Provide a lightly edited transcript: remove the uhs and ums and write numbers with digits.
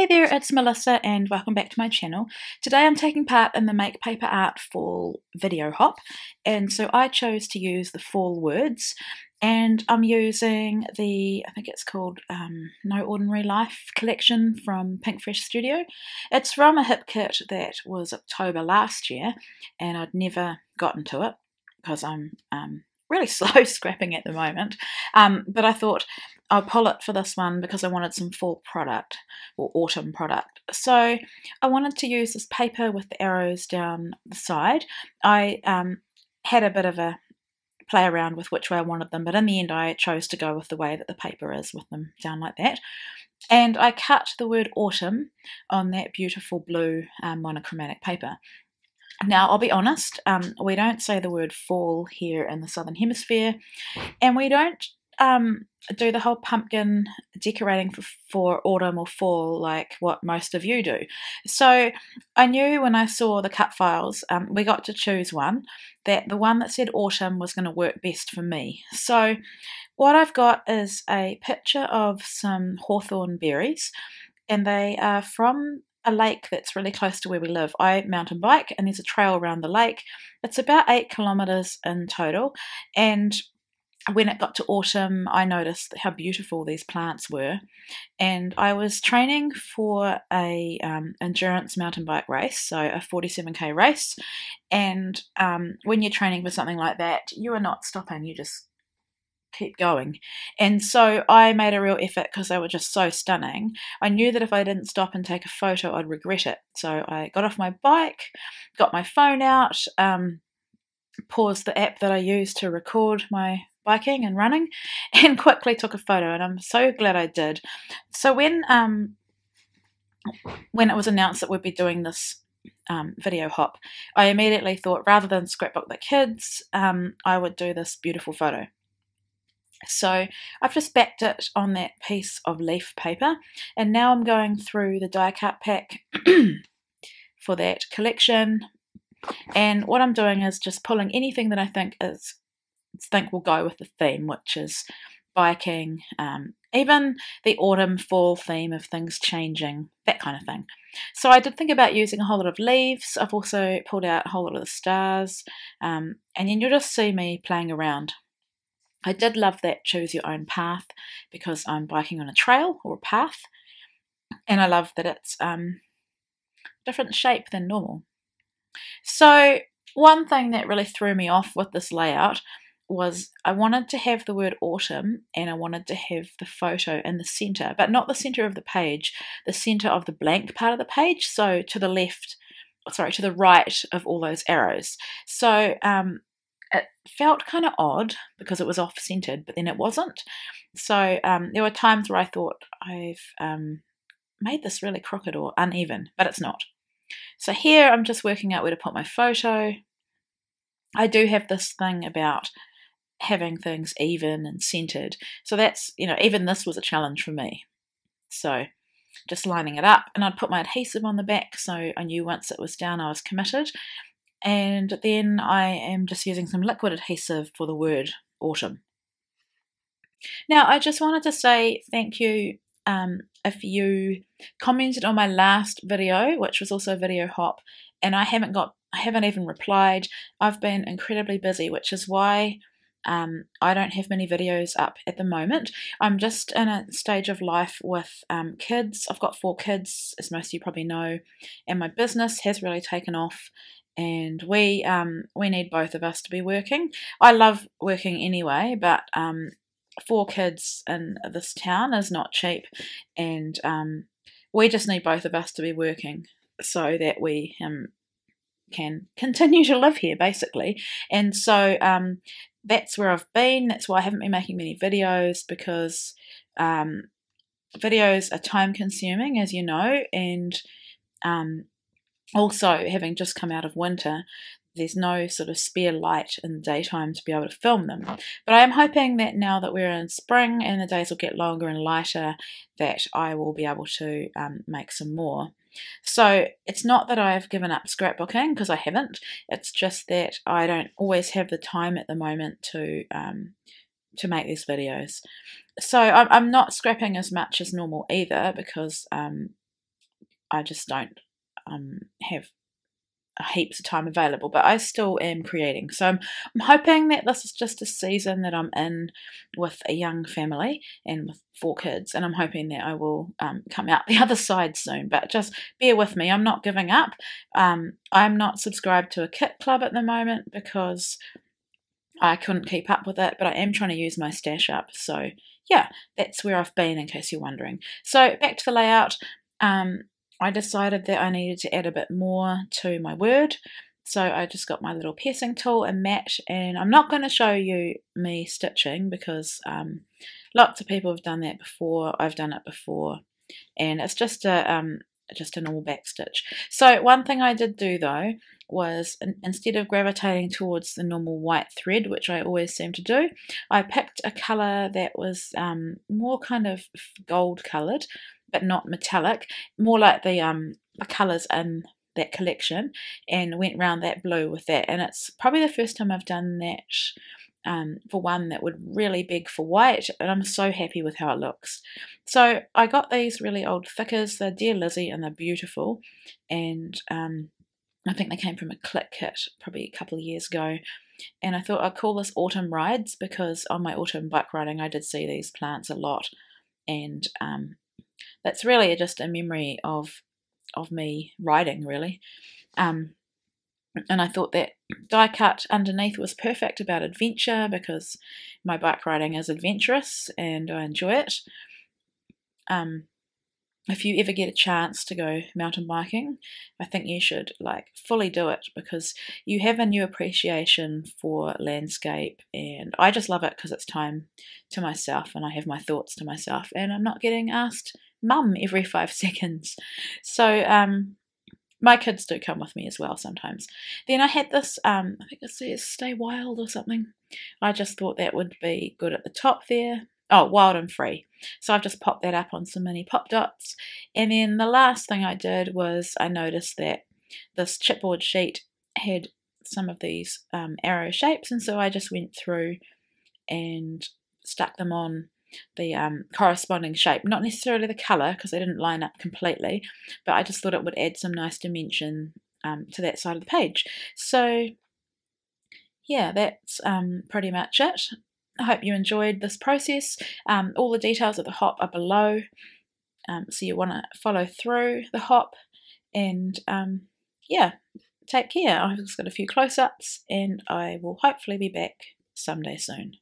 Hey there, it's Melissa and welcome back to my channel. Today I'm taking part in the Make Paper Art Fall video hop, and so I chose to use the fall words, and I'm using I think it's called No Ordinary Life collection from Pinkfresh Studio. It's from a hip kit that was October last year and I'd never gotten to it because I'm really slow scrapping at the moment, but I thought I'll pull it for this one because I wanted some fall product or autumn product. So I wanted to use this paper with the arrows down the side. I had a bit of a play around with which way I wanted them, but in the end I chose to go with the way that the paper is with them down like that. And I cut the word autumn on that beautiful blue monochromatic paper. Now, I'll be honest, we don't say the word fall here in the Southern Hemisphere, and we don't do the whole pumpkin decorating for autumn or fall like what most of you do. So I knew when I saw the cut files, we got to choose one, that the one that said autumn was going to work best for me. So what I've got is a picture of some hawthorn berries, and they are from a lake that's really close to where we live. I mountain bike and there's a trail around the lake. It's about 8 kilometres in total, and when it got to autumn I noticed how beautiful these plants were, and I was training for a endurance mountain bike race, so a 47k race, and when you're training for something like that you are not stopping, you just keep going. And so I made a real effort because they were just so stunning. I knew that if I didn't stop and take a photo I'd regret it, so I got off my bike, got my phone out, paused the app that I use to record my biking and running, and quickly took a photo, and I'm so glad I did. So when it was announced that we'd be doing this video hop, I immediately thought rather than scrapbook the kids, I would do this beautiful photo. So I've just backed it on that piece of leaf paper, and now I'm going through the die cut pack for that collection, and what I'm doing is just pulling anything that I think will go with the theme, which is biking, even the autumn fall theme of things changing, that kind of thing. So I did think about using a whole lot of leaves. I've also pulled out a whole lot of the stars, and then you'll just see me playing around. I did love that choose your own path because I'm biking on a trail or a path, and I love that it's different shape than normal. So one thing that really threw me off with this layout was I wanted to have the word autumn and I wanted to have the photo in the centre, but not the centre of the page, the centre of the blank part of the page, so to the right of all those arrows. So it felt kind of odd because it was off-centered, but then it wasn't. So there were times where I thought I've made this really crooked or uneven, but it's not. So here I'm just working out where to put my photo. I do have this thing about having things even and centered. So that's, even this was a challenge for me. So just lining it up, and I'd put my adhesive on the back so I knew once it was down I was committed. And then I am just using some liquid adhesive for the word autumn. Now I just wanted to say thank you if you commented on my last video, which was also a video hop, and I haven't even replied. I've been incredibly busy, which is why I don't have many videos up at the moment. I'm just in a stage of life with kids. I've got 4 kids, as most of you probably know, and my business has really taken off, and we need both of us to be working. I love working anyway, but 4 kids in this town is not cheap, and we just need both of us to be working so that we can continue to live here, basically. And so that's where I've been. That's why I haven't been making many videos, because videos are time consuming, as you know, and also having just come out of winter, there's no sort of spare light in the daytime to be able to film them. But I am hoping that now that we're in spring and the days will get longer and lighter, that I will be able to make some more. So it's not that I've given up scrapbooking, because I haven't. It's just that I don't always have the time at the moment to make these videos. So I'm not scrapping as much as normal either, because I just don't have heaps of time available, but I still am creating. So I'm hoping that this is just a season that I'm in with a young family and with 4 kids, and I'm hoping that I will come out the other side soon. But just bear with me, I'm not giving up. I'm not subscribed to a kit club at the moment because I couldn't keep up with it, but I am trying to use my stash up. So yeah, that's where I've been, in case you're wondering. So back to the layout. I decided that I needed to add a bit more to my word. So I just got my little piercing tool and mat, and I'm not going to show you me stitching because lots of people have done that before. I've done it before, and it's just a normal back stitch. So one thing I did do though was, instead of gravitating towards the normal white thread, which I always seem to do, I picked a colour that was more kind of gold coloured, but not metallic, more like the colours in that collection, and went round that blue with that. And it's probably the first time I've done that for one that would really beg for white, and I'm so happy with how it looks. So I got these really old thickers. They're Dear Lizzie and they're beautiful, and I think they came from a Click kit probably a couple of years ago, and I thought I'd call this Autumn Rides because on my autumn bike riding I did see these plants a lot, and that's really just a memory of me riding, really. And I thought that die cut underneath was perfect about adventure because my bike riding is adventurous and I enjoy it. If you ever get a chance to go mountain biking, I think you should fully do it because you have a new appreciation for landscape, and I just love it because it's time to myself and I have my thoughts to myself and I'm not getting asked mum every 5 seconds. So my kids do come with me as well sometimes. Then I had this, I think it says Stay Wild or something. I just thought that would be good at the top there. Oh, Wild and Free. So I've just popped that up on some mini pop dots. And then the last thing I did was I noticed that this chipboard sheet had some of these arrow shapes, and so I just went through and stuck them on the corresponding shape. Not necessarily the colour because they didn't line up completely, but I just thought it would add some nice dimension to that side of the page. So yeah, that's pretty much it. I hope you enjoyed this process. All the details of the hop are below, so you want to follow through the hop, and yeah, take care. I've just got a few close-ups and I will hopefully be back someday soon.